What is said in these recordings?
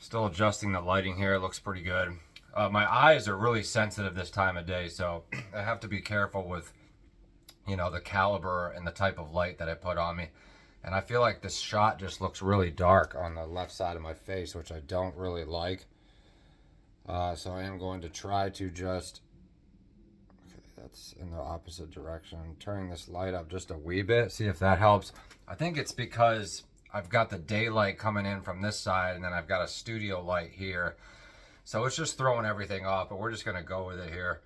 Still adjusting the lighting here. It looks pretty good. My eyes are really sensitive this time of day, so I have to be careful with, the caliber and the type of light that I put on me. And I feel like this shot just looks really dark on the left side of my face, which I don't really like. So I am going to try to just, okay, that's in the opposite direction. I'm turning this light up just a wee bit, see if that helps. I think it's because I've got the daylight coming in from this side, and then I've got a studio light here. So it's just throwing everything off, but we're just going to go with it here.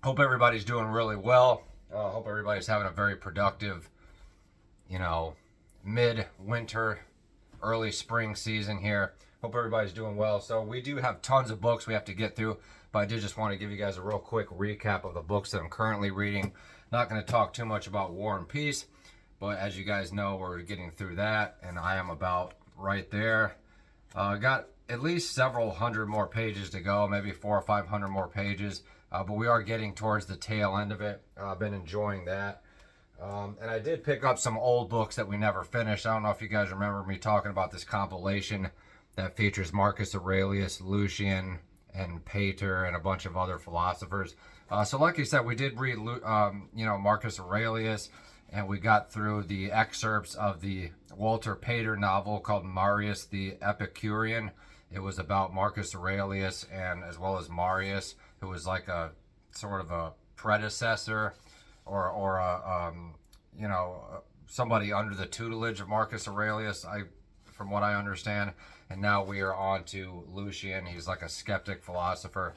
Hope everybody's doing really well. Hope everybody's having a very productive, mid-winter, early spring season here. Hope everybody's doing well. So we do have tons of books we have to get through, but I did just want to give you guys a real quick recap of the books that I'm currently reading. Not going to talk too much about War and Peace, but as you guys know, we're getting through that, and I am about right there. Got at least several hundred more pages to go, maybe 400 or 500 more pages, but we are getting towards the tail end of it. I've been enjoying that. And I did pick up some old books that we never finished. I don't know if you guys remember me talking about this compilation that features Marcus Aurelius, Lucian, and Pater, and a bunch of other philosophers. So like I said, we did read, Marcus Aurelius, and we got through the excerpts of the Walter Pater novel called Marius the Epicurean. It was about Marcus Aurelius and as well as Marius, who was like a sort of a predecessor or somebody under the tutelage of Marcus Aurelius, from what I understand. And now we are on to Lucian. He's like a skeptic philosopher.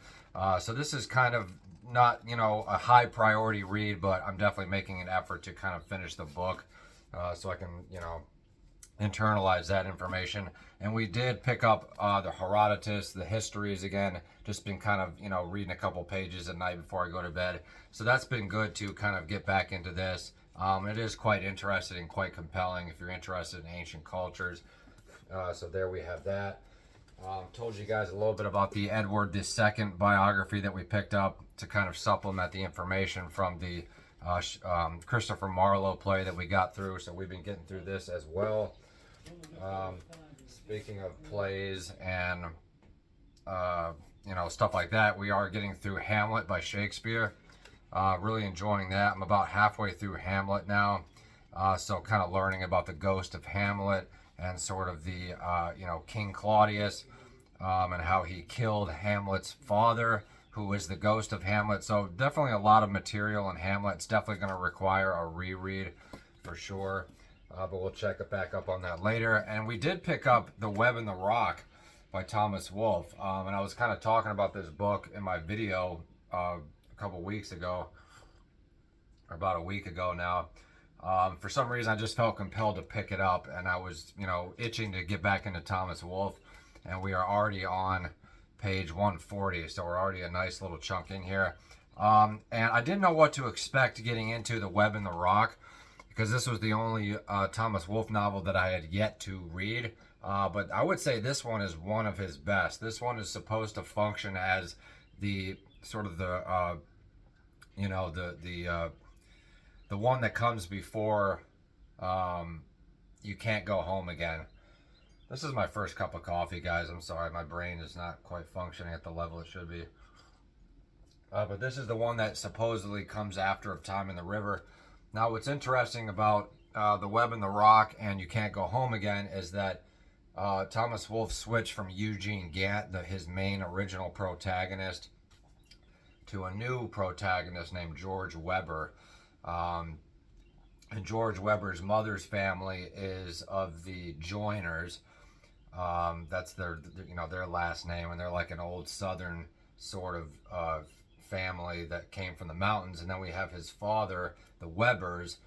So this is kind of not, a high priority read, but I'm definitely making an effort to kind of finish the book so I can, internalize that information. And we did pick up the Herodotus, the histories again, just been kind of, reading a couple pages at night before I go to bed. So that's been good to kind of get back into this. It is quite interesting and quite compelling if you're interested in ancient cultures. So there we have that. Told you guys a little bit about the Edward II biography that we picked up to kind of supplement the information from the Christopher Marlowe play that we got through. So we've been getting through this as well. Speaking of plays and stuff like that, we are getting through Hamlet by Shakespeare. Really enjoying that. I'm about halfway through Hamlet now, so kind of learning about the ghost of Hamlet and sort of the King Claudius and how he killed Hamlet's father, who is the ghost of Hamlet. So definitely a lot of material in Hamlet. It's definitely going to require a reread for sure. But we'll check it back up on that later. And we did pick up The Web and the Rock by Thomas Wolfe. And I was kind of talking about this book in my video a couple weeks ago, or about a week ago now. For some reason, I just felt compelled to pick it up. And I was, itching to get back into Thomas Wolfe. And we are already on page 140. So we're already a nice little chunk in here. And I didn't know what to expect getting into The Web and the Rock, because this was the only Thomas Wolfe novel that I had yet to read. But I would say this one is one of his best. This one is supposed to function as the sort of the one that comes before You Can't Go Home Again. This is my first cup of coffee, guys. I'm sorry, my brain is not quite functioning at the level it should be. But this is the one that supposedly comes after Of Time in the River. Now, what's interesting about The Web and the Rock and You Can't Go Home Again is that Thomas Wolfe switched from Eugene Gant, his main original protagonist, to a new protagonist named George Webber. And George Webber's mother's family is of the Joiners. That's their last name, and they're like an old Southern sort of family that came from the mountains. And then we have his father, the Webbers,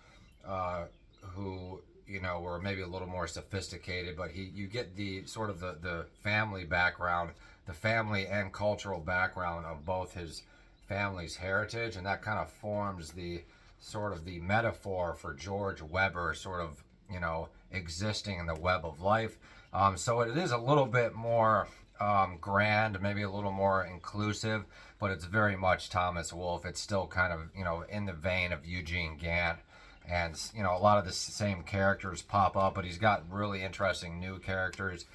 who were maybe a little more sophisticated, but you get the sort of the family background, the family and cultural background of both his family's heritage, and that kind of forms the sort of the metaphor for George Webber sort of existing in the web of life. So it is a little bit more grand, maybe a little more inclusive, but it's very much Thomas Wolfe. It's still kind of, in the vein of Eugene Gant. And, a lot of the same characters pop up, but he's got really interesting new characters.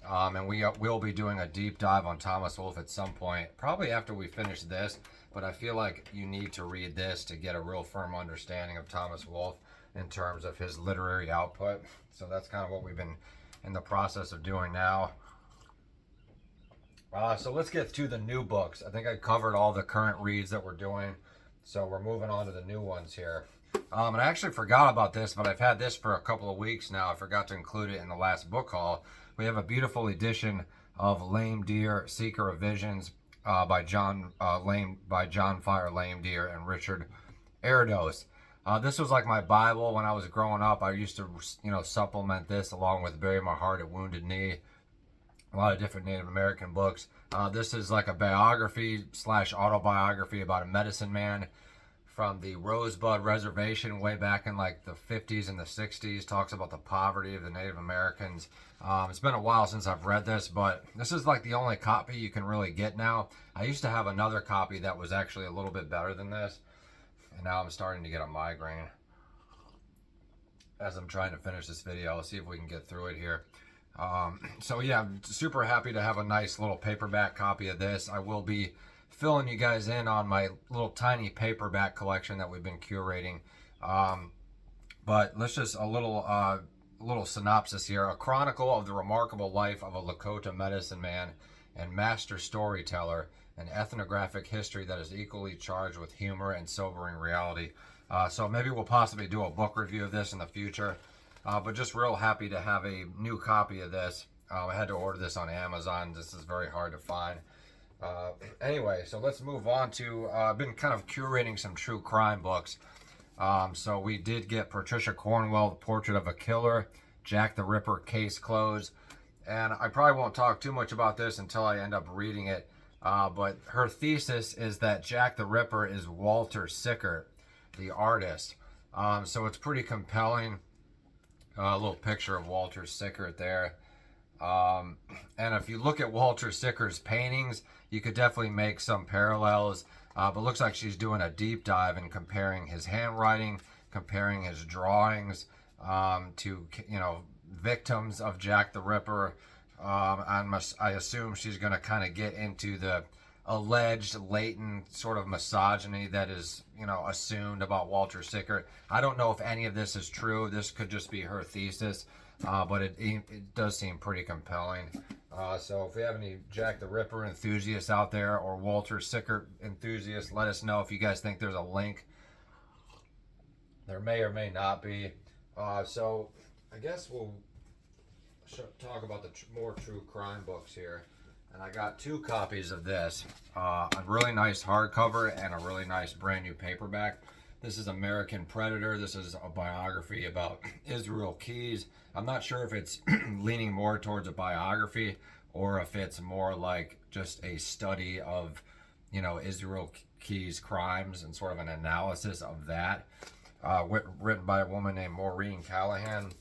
And we'll be doing a deep dive on Thomas Wolfe at some point, probably after we finish this. But I feel like you need to read this to get a real firm understanding of Thomas Wolfe in terms of his literary output. So that's kind of what we've been in the process of doing now. So let's get to the new books. I think I covered all the current reads that we're doing. So we're moving on to the new ones here. And I actually forgot about this, but I've had this for a couple of weeks now. I forgot to include it in the last book haul. We have a beautiful edition of Lame Deer, Seeker of Visions by John Fire Lame Deer and Richard Erdos. This was like my Bible when I was growing up. I used to, supplement this along with Bury My Heart at Wounded Knee. A lot of different Native American books. This is like a biography / autobiography about a medicine man from the Rosebud Reservation way back in like the 50s and the 60s. Talks about the poverty of the Native Americans. It's been a while since I've read this, but this is like the only copy you can really get now. I used to have another copy that was actually a little bit better than this, and now I'm starting to get a migraine as I'm trying to finish this video. I'll see if we can get through it here. So yeah, I'm super happy to have a nice little paperback copy of this. I will be filling you guys in on my little tiny paperback collection that we've been curating. But let's just a little synopsis here. A chronicle of the remarkable life of a Lakota medicine man and master storyteller, an ethnographic history that is equally charged with humor and sobering reality. So maybe we'll possibly do a book review of this in the future. But just real happy to have a new copy of this. I had to order this on Amazon. This is very hard to find. Anyway, so let's move on to, I've been kind of curating some true crime books. So we did get Patricia Cornwell, The Portrait of a Killer, Jack the Ripper, Case Closed. And I probably won't talk too much about this until I end up reading it. But her thesis is that Jack the Ripper is Walter Sickert, the artist. So it's pretty compelling. A little picture of Walter Sickert there. And if you look at Walter Sickert's paintings, you could definitely make some parallels. But looks like she's doing a deep dive in comparing his handwriting, comparing his drawings to, victims of Jack the Ripper. I assume she's going to kind of get into the alleged latent sort of misogyny that is, assumed about Walter Sickert. I don't know if any of this is true. This could just be her thesis, but it does seem pretty compelling. So if we have any Jack the Ripper enthusiasts out there or Walter Sickert enthusiasts, let us know if you guys think there's a link. There may or may not be. So I guess we'll talk about the more true crime books here. And I got 2 copies of this, a really nice hardcover and a really nice brand new paperback. This is American Predator. This is a biography about Israel Keyes. I'm not sure if it's leaning more towards a biography or if it's more like just a study of, Israel Keyes' crimes and sort of an analysis of that. Written by a woman named Maureen Callahan.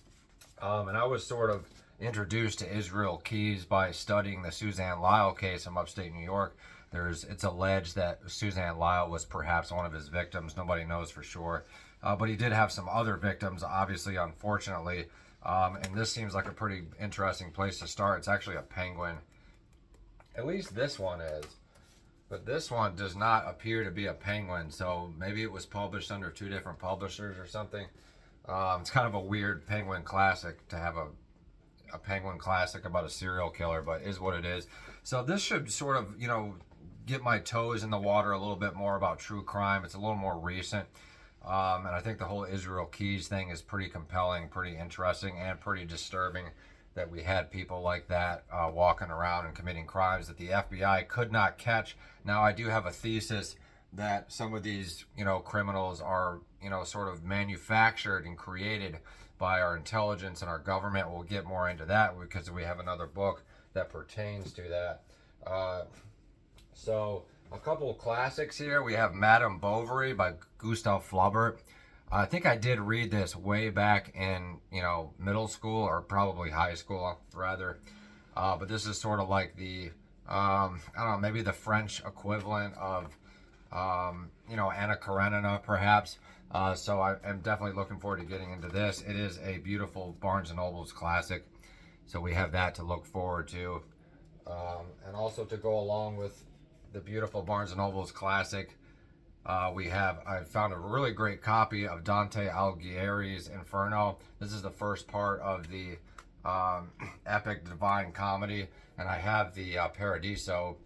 And I was sort of introduced to Israel Keyes by studying the Suzanne Lyle case from upstate New York. It's alleged that Suzanne Lyle was perhaps one of his victims. Nobody knows for sure. But he did have some other victims, obviously, unfortunately. And this seems like a pretty interesting place to start. It's actually a penguin. At least this one is. But this one does not appear to be a penguin. So maybe it was published under 2 different publishers or something. It's kind of a weird penguin classic to have a penguin classic about a serial killer, but is what it is. So this should sort of, get my toes in the water a little bit more about true crime. It's a little more recent. And I think the whole Israel Keyes thing is pretty compelling, pretty interesting, and pretty disturbing that we had people like that walking around and committing crimes that the FBI could not catch. Now, I do have a thesis that some of these, criminals are, sort of manufactured and created by our intelligence and our government. We'll get more into that because we have another book that pertains to that. So a couple of classics here. We have Madame Bovary by Gustave Flaubert. I think I did read this way back in, middle school or probably high school, rather. But this is sort of like the, I don't know, maybe the French equivalent of, Anna Karenina, perhaps. So I'm definitely looking forward to getting into this. It is a beautiful Barnes & Noble's classic. So we have that to look forward to. And also to go along with the beautiful Barnes & Noble's classic, I found a really great copy of Dante Alighieri's Inferno. This is the first part of the epic Divine Comedy, and I have the Paradiso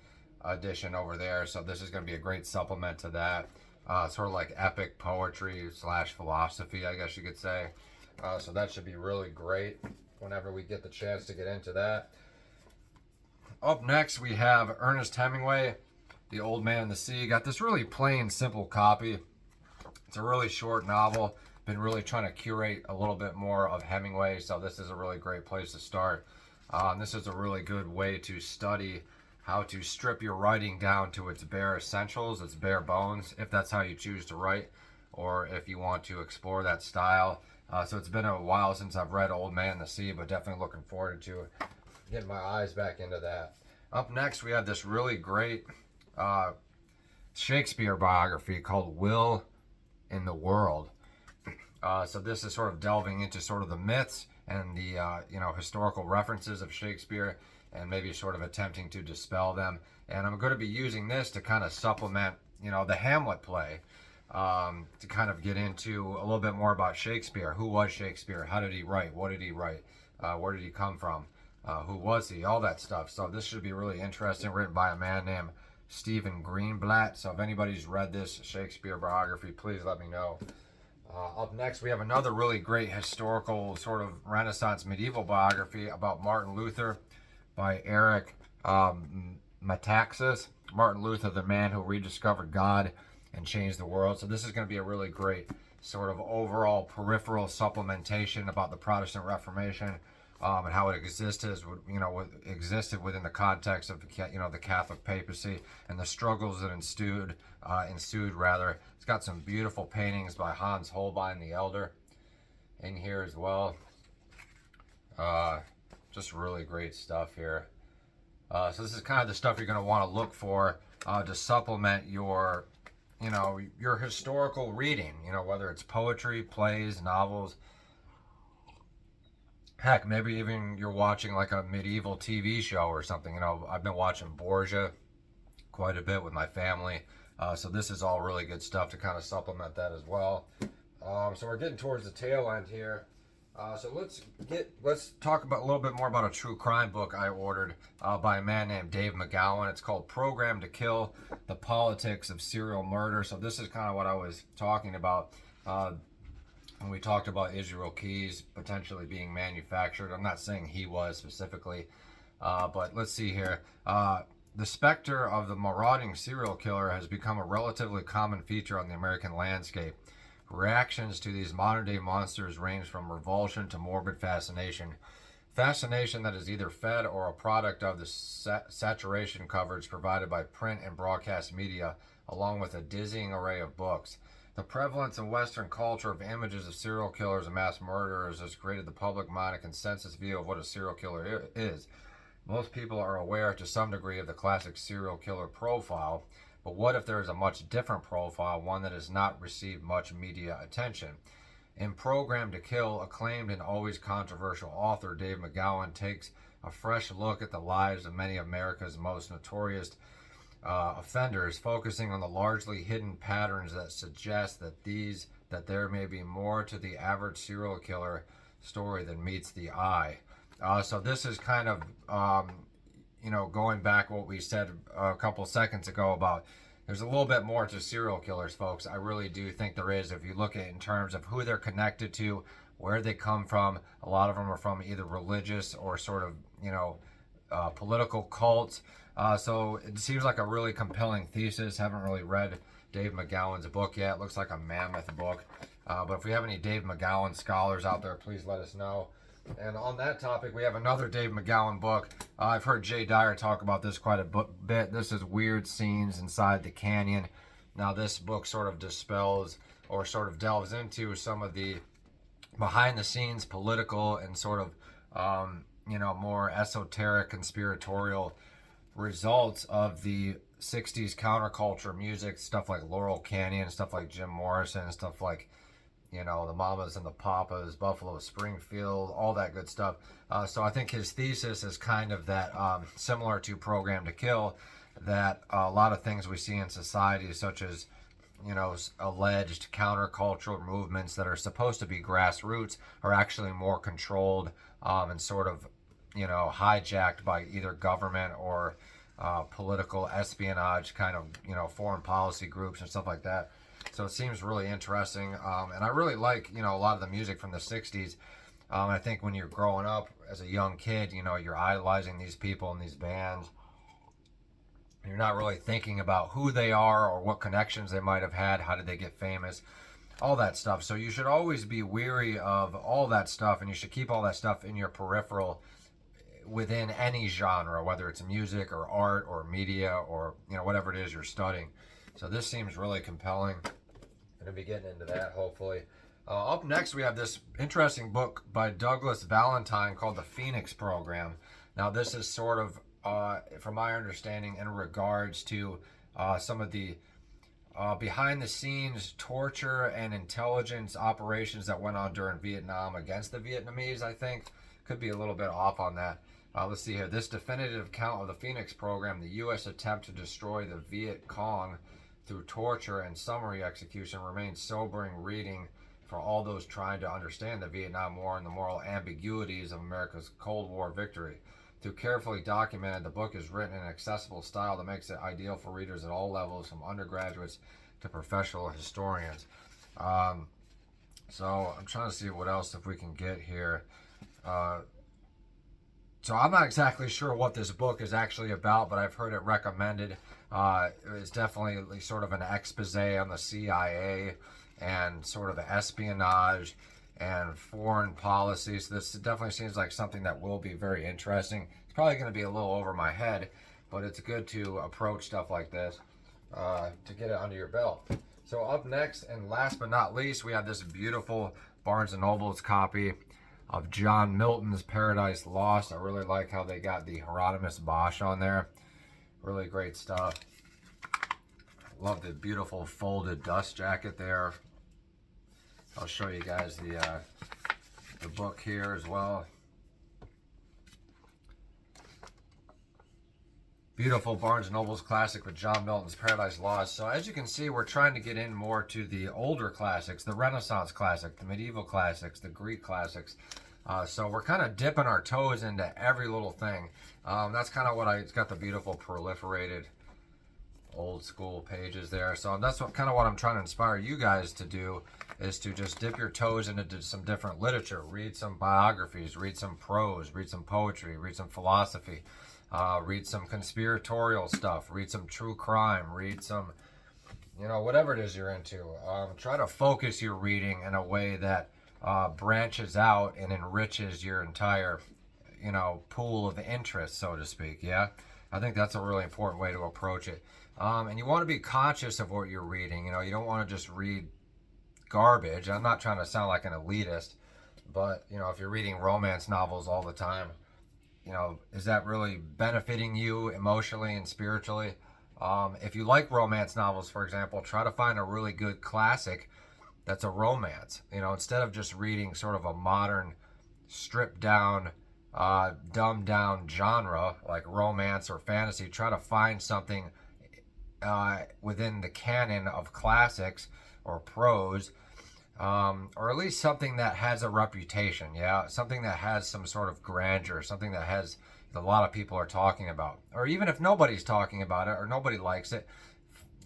edition over there, so this is going to be a great supplement to that. Sort of like epic poetry slash philosophy, I guess you could say. So that should be really great whenever we get the chance to get into that. Up next, we have Ernest Hemingway, The Old Man and the Sea. Got this really plain, simple copy. It's a really short novel. Been really trying to curate a little bit more of Hemingway, so this is a really great place to start. This is a really good way to study how to strip your writing down to its bare essentials, its bare bones, if that's how you choose to write, or if you want to explore that style. So it's been a while since I've read Old Man and the Sea, but definitely looking forward to getting my eyes back into that. Up next, we have this really great Shakespeare biography called Will in the World. So this is sort of delving into sort of the myths and the historical references of Shakespeare, and maybe sort of attempting to dispel them. And I'm going to be using this to kind of supplement, the Hamlet play, to kind of get into a little bit more about Shakespeare. Who was Shakespeare? How did he write? What did he write? Where did he come from? Who was he? All that stuff. So this should be really interesting, written by a man named Stephen Greenblatt. So if anybody's read this Shakespeare biography, please let me know. Up next, we have another really great historical sort of Renaissance medieval biography about Martin Luther by Eric Metaxas. Martin Luther, the man who rediscovered God and changed the world. So this is going to be a really great sort of overall peripheral supplementation about the Protestant Reformation, and how it existed within the context of the Catholic papacy and the struggles that ensued. It's got some beautiful paintings by Hans Holbein the Elder in here as well. Just really great stuff here. So this is kind of the stuff you're going to want to look for to supplement your historical reading. Whether it's poetry, plays, novels. Heck, maybe even you're watching like a medieval TV show or something. I've been watching Borgia quite a bit with my family. So this is all really good stuff to kind of supplement that as well. So we're getting towards the tail end here. So let's talk about a little bit more about a true crime book I ordered by a man named Dave McGowan. It's called Program to Kill: The Politics of Serial Murder. So this is kind of what I was talking about when we talked about Israel Keys potentially being manufactured. I'm not saying he was specifically, but let's see here. The specter of the marauding serial killer has become a relatively common feature on the American landscape. Reactions to these modern-day monsters range from revulsion to morbid fascination. Fascination that is either fed or a product of the saturation coverage provided by print and broadcast media, along with a dizzying array of books. The prevalence in Western culture of images of serial killers and mass murderers has created the public mind a consensus view of what a serial killer is. Most people are aware to some degree of the classic serial killer profile, but what if there is a much different profile, one that has not received much media attention? In Program to Kill, acclaimed and always controversial author Dave McGowan takes a fresh look at the lives of many of America's most notorious offenders, focusing on the largely hidden patterns that suggest that there may be more to the average serial killer story than meets the eye. So this is kind of, going back what we said a couple seconds ago about there's a little bit more to serial killers, folks. I really do think there is. If you look at it in terms of who they're connected to, where they come from, a lot of them are from either religious or sort of, political cults. So it seems like a really compelling thesis. Haven't really read Dave McGowan's book yet. It looks like a mammoth book. But if we have any Dave McGowan scholars out there, please let us know. And on that topic, we have another Dave McGowan book. I've heard Jay Dyer talk about this quite a bit. This is Weird Scenes Inside the Canyon. Now, this book sort of dispels or sort of delves into some of the behind-the-scenes political and sort of, more esoteric, conspiratorial results of the 60s counterculture music, stuff like Laurel Canyon, stuff like Jim Morrison, stuff like you know, the Mamas and the Papas, Buffalo Springfield, all that good stuff. So I think his thesis is kind of that, similar to Program to Kill, that a lot of things we see in society, such as, you know, alleged countercultural movements that are supposed to be grassroots, are actually more controlled, and sort of, you know, hijacked by either government or political espionage kind of, you know, foreign policy groups and stuff like that. So it seems really interesting, and I really like, you know, a lot of the music from the 60s. I think when you're growing up as a young kid, you know, you're idolizing these people and these bands. You're not really thinking about who they are or what connections they might have had, how did they get famous, all that stuff. So you should always be weary of all that stuff, and you should keep all that stuff in your peripheral within any genre, whether it's music or art or media or, you know, whatever it is you're studying. So this seems really compelling. I'm going to be getting into that, hopefully. Up next, we have this interesting book by Douglas Valentine called The Phoenix Program. Now, this is sort of, from my understanding, in regards to some of the behind-the-scenes torture and intelligence operations that went on during Vietnam against the Vietnamese, I think. Could be a little bit off on that. Let's see here. This definitive account of the Phoenix Program, the U.S. attempt to destroy the Viet Cong through torture and summary execution, remains sobering reading for all those trying to understand the Vietnam War and the moral ambiguities of America's Cold War victory. Through carefully documented, the book is written in an accessible style that makes it ideal for readers at all levels, from undergraduates to professional historians. So I'm trying to see what else if we can get here. So I'm not exactly sure what this book is actually about, but I've heard it recommended. It's definitely sort of an expose on the CIA and sort of espionage and foreign policy. So this definitely seems like something that will be very interesting. It's probably going to be a little over my head, but it's good to approach stuff like this to get it under your belt. So up next, and last but not least, we have this beautiful Barnes & Noble's copy of John Milton's Paradise Lost. I really like how they got the Hieronymus Bosch on there. Really great stuff. Love the beautiful folded dust jacket there. I'll show you guys the book here as well. Beautiful Barnes & Noble's classic with John Milton's Paradise Lost. So as you can see, we're trying to get in more to the older classics, the Renaissance classic, the medieval classics, the Greek classics. So we're kind of dipping our toes into every little thing. That's kind of what it's got the beautiful proliferated old school pages there. So that's kind of what I'm trying to inspire you guys to do, is to just dip your toes into some different literature. Read some biographies, read some prose, read some poetry, read some philosophy. Read some conspiratorial stuff, read some true crime, read some, you know, whatever it is you're into. Try to focus your reading in a way that branches out and enriches your entire, you know, pool of interest, so to speak. Yeah, I think that's a really important way to approach it. And you want to be conscious of what you're reading. You know, you don't want to just read garbage. I'm not trying to sound like an elitist, but, you know, if you're reading romance novels all the time, you know, is that really benefiting you emotionally and spiritually? If you like romance novels, for example, try to find a really good classic that's a romance. You know, instead of just reading sort of a modern, stripped down, dumbed down genre like romance or fantasy, try to find something within the canon of classics or prose, or at least something that has a reputation, yeah, something that has some sort of grandeur, something that has a lot of people are talking about. Or even if nobody's talking about it or nobody likes it,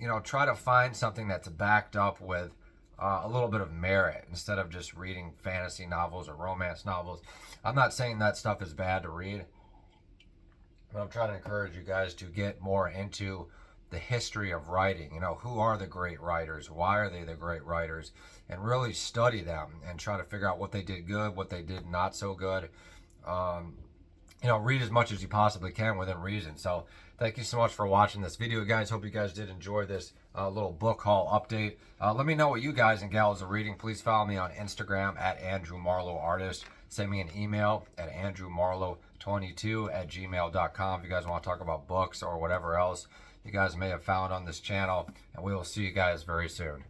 you know, try to find something that's backed up with a little bit of merit instead of just reading fantasy novels or romance novels. I'm not saying that stuff is bad to read, but I'm trying to encourage you guys to get more into the history of writing. You know, who are the great writers? Why are they the great writers? And really study them and try to figure out what they did good, what they did not so good. You know, read as much as you possibly can within reason. So thank you so much for watching this video, guys. Hope you guys did enjoy this little book haul update. Let me know what you guys and gals are reading. Please follow me on Instagram at Andrew Marlowe Artist. Send me an email at andrewmarlowe22@gmail.com if you guys want to talk about books or whatever else you guys may have found on this channel. And we will see you guys very soon.